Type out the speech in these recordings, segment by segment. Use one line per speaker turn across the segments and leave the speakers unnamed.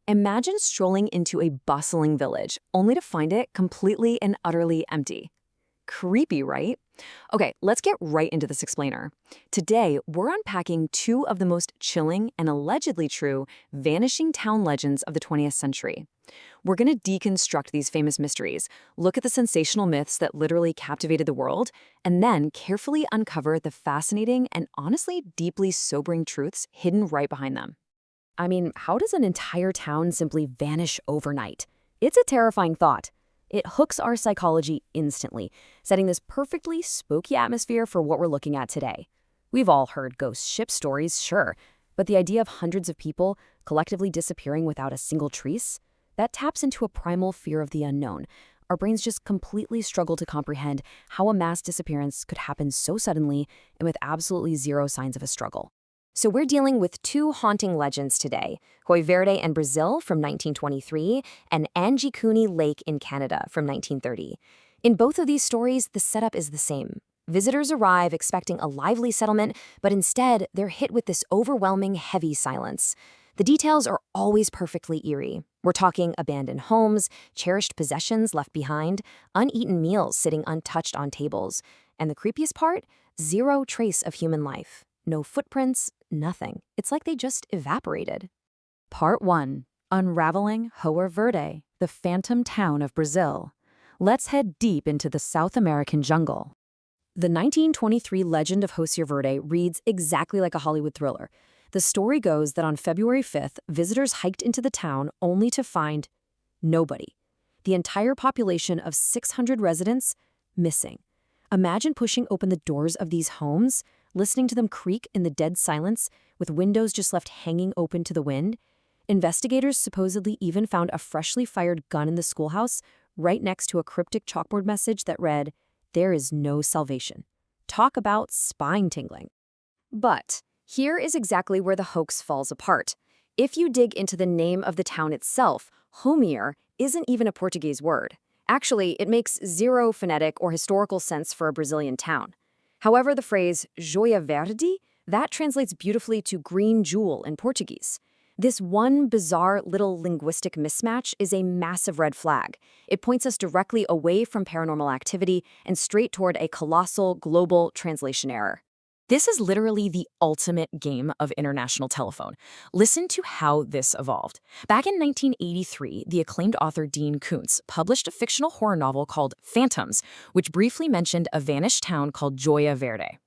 Imagine strolling into a bustling village, only to find it completely and utterly empty. Creepy, right? Okay, let's get right into this explainer. Today, we're unpacking two of the most chilling and allegedly true vanishing town legends of the 20th century. We're going to deconstruct these famous mysteries, look at the sensational myths that literally captivated the world, and then carefully uncover the fascinating and honestly deeply sobering truths hidden right behind them. I mean, how does an entire town simply vanish overnight? It's a terrifying thought. It hooks our psychology instantly, setting this perfectly spooky atmosphere for what we're looking at today. We've all heard ghost ship stories, sure, but the idea of hundreds of people collectively disappearing without a single trace? That taps into a primal fear of the unknown. Our brains just completely struggle to comprehend how a mass disappearance could happen so suddenly and with absolutely zero signs of a struggle. So we're dealing with two haunting legends today, Hoy Verde in Brazil from 1923 and Angikuni Lake in Canada from 1930. In both of these stories, the setup is the same. Visitors arrive expecting a lively settlement, but instead, they're hit with this overwhelming, heavy silence. The details are always perfectly eerie. We're talking abandoned homes, cherished possessions left behind, uneaten meals sitting untouched on tables. And the creepiest part? Zero trace of human life. No footprints, nothing. It's like they just evaporated. Part 1. Unraveling Hoy Verde, the phantom town of Brazil. Let's head deep into the South American jungle. The 1923 legend of Hoy Verde reads exactly like a Hollywood thriller. The story goes that on February 5th, visitors hiked into the town only to find nobody. The entire population of 600 residents missing. Imagine pushing open the doors of these homes, listening to them creak in the dead silence, with windows just left hanging open to the wind. Investigators supposedly even found a freshly fired gun in the schoolhouse, right next to a cryptic chalkboard message that read, "There is no salvation." Talk about spine-tingling. But here is exactly where the hoax falls apart. If you dig into the name of the town itself, Homier isn't even a Portuguese word. Actually, it makes zero phonetic or historical sense for a Brazilian town. However, the phrase Joia Verde, that translates beautifully to green jewel in Portuguese. This one bizarre little linguistic mismatch is a massive red flag. It points us directly away from paranormal activity and straight toward a colossal global translation error. This is literally the ultimate game of international telephone. Listen to how this evolved. Back in 1983, the acclaimed author Dean Koontz published a fictional horror novel called Phantoms, which briefly mentioned a vanished town called Joia Verde.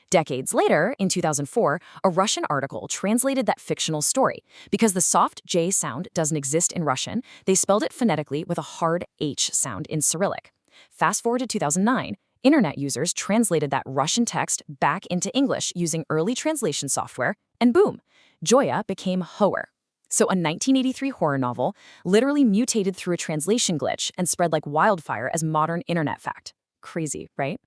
Decades later, in 2004, a Russian article translated that fictional story. Because the soft J sound doesn't exist in Russian, they spelled it phonetically with a hard H sound in Cyrillic. Fast forward to 2009, internet users translated that Russian text back into English using early translation software, and boom, Joya became Hoer. So a 1983 horror novel literally mutated through a translation glitch and spread like wildfire as modern internet fact. Crazy, right?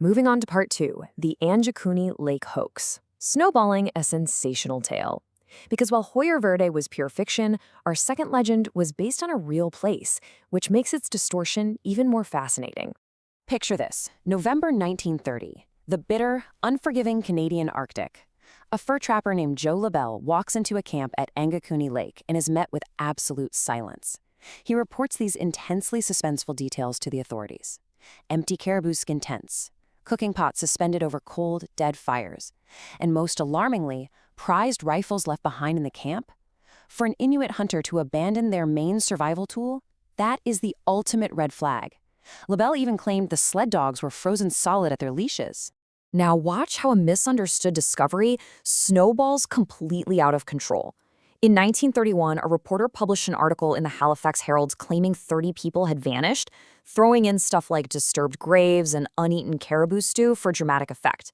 Moving on to part 2, the Angikuni Lake hoax. Snowballing a sensational tale. Because while Hoy Verde was pure fiction, our second legend was based on a real place, which makes its distortion even more fascinating. Picture this, November 1930, the bitter, unforgiving Canadian Arctic. A fur trapper named Joe LaBelle walks into a camp at Angikuni Lake and is met with absolute silence. He reports these intensely suspenseful details to the authorities. Empty caribou skin tents, cooking pots suspended over cold, dead fires, and most alarmingly, prized rifles left behind in the camp. For an Inuit hunter to abandon their main survival tool, that is the ultimate red flag. LaBelle even claimed the sled dogs were frozen solid at their leashes. Now watch how a misunderstood discovery snowballs completely out of control. In 1931, a reporter published an article in the Halifax Herald claiming 30 people had vanished, throwing in stuff like disturbed graves and uneaten caribou stew for dramatic effect.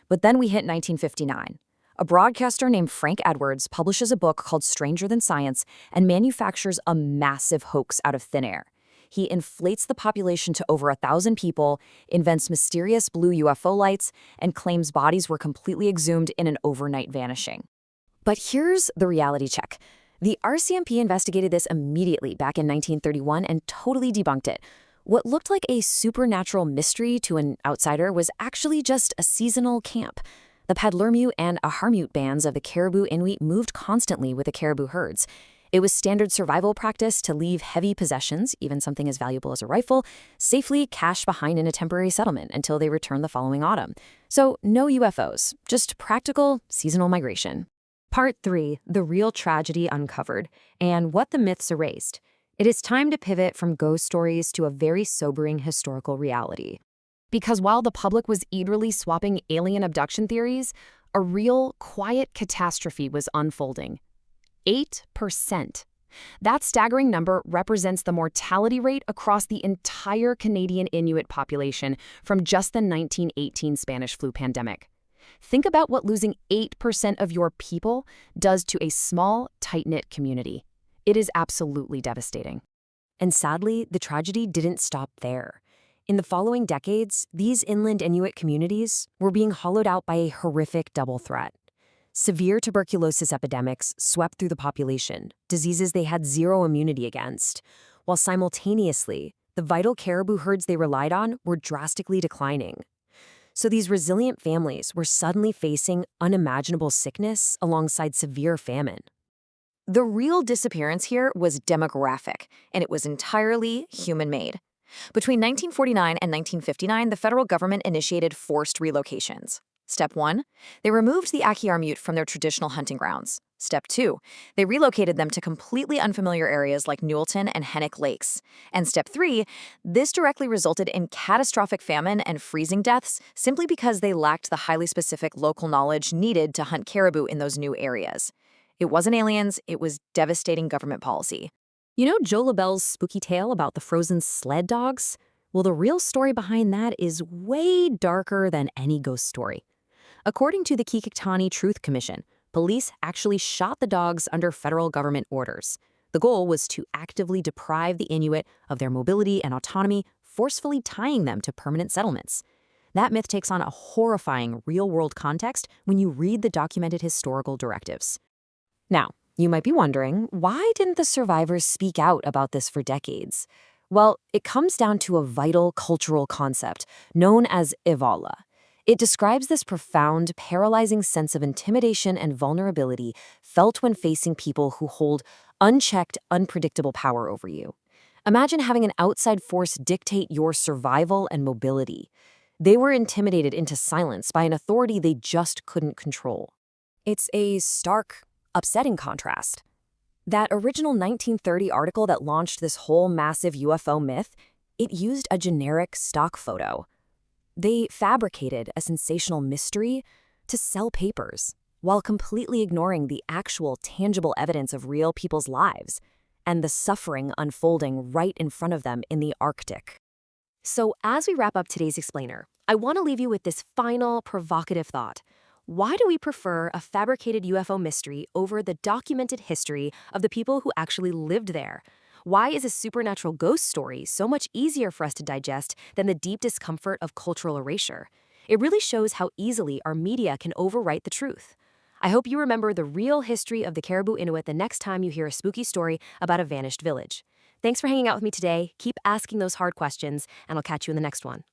But then we hit 1959. A broadcaster named Frank Edwards publishes a book called Stranger Than Science and manufactures a massive hoax out of thin air. He inflates the population to over 1,000 people, invents mysterious blue UFO lights, and claims bodies were completely exhumed in an overnight vanishing. But here's the reality check. The RCMP investigated this immediately back in 1931 and totally debunked it. What looked like a supernatural mystery to an outsider was actually just a seasonal camp. The Padlermu and Aharmut bands of the Caribou Inuit moved constantly with the caribou herds. It was standard survival practice to leave heavy possessions, even something as valuable as a rifle, safely cached behind in a temporary settlement until they returned the following autumn. So no UFOs, just practical seasonal migration. Part 3, the real tragedy uncovered, and what the myths erased. It is time to pivot from ghost stories to a very sobering historical reality. Because while the public was eagerly swapping alien abduction theories, a real, quiet catastrophe was unfolding. 8%. That staggering number represents the mortality rate across the entire Canadian Inuit population from just the 1918 Spanish flu pandemic. Think about what losing 8% of your people does to a small, tight-knit community. It is absolutely devastating. And sadly, the tragedy didn't stop there. In the following decades, these inland Inuit communities were being hollowed out by a horrific double threat. Severe tuberculosis epidemics swept through the population, diseases they had zero immunity against, while simultaneously, the vital caribou herds they relied on were drastically declining. So these resilient families were suddenly facing unimaginable sickness alongside severe famine. The real disappearance here was demographic, and it was entirely human-made. Between 1949 and 1959, the federal government initiated forced relocations. Step 1, they removed the Akiarmute from their traditional hunting grounds. Step 2, they relocated them to completely unfamiliar areas like Newellton and Hennick Lakes. And Step 3, this directly resulted in catastrophic famine and freezing deaths simply because they lacked the highly specific local knowledge needed to hunt caribou in those new areas. It wasn't aliens, it was devastating government policy. You know Joe LaBelle's spooky tale about the frozen sled dogs? Well, the real story behind that is way darker than any ghost story. According to the Kikitani Truth Commission, police actually shot the dogs under federal government orders. The goal was to actively deprive the Inuit of their mobility and autonomy, forcefully tying them to permanent settlements. That myth takes on a horrifying real-world context when you read the documented historical directives. Now, you might be wondering, why didn't the survivors speak out about this for decades? Well, it comes down to a vital cultural concept known as ivala. It describes this profound, paralyzing sense of intimidation and vulnerability felt when facing people who hold unchecked, unpredictable power over you. Imagine having an outside force dictate your survival and mobility. They were intimidated into silence by an authority they just couldn't control. It's a stark, upsetting contrast. That original 1930 article that launched this whole massive UFO myth, it used a generic stock photo. They fabricated a sensational mystery to sell papers, while completely ignoring the actual tangible evidence of real people's lives and the suffering unfolding right in front of them in the Arctic. So as we wrap up today's explainer, I want to leave you with this final provocative thought. Why do we prefer a fabricated UFO mystery over the documented history of the people who actually lived there? Why is a supernatural ghost story so much easier for us to digest than the deep discomfort of cultural erasure? It really shows how easily our media can overwrite the truth. I hope you remember the real history of the Caribou Inuit the next time you hear a spooky story about a vanished village. Thanks for hanging out with me today. Keep asking those hard questions, and I'll catch you in the next one.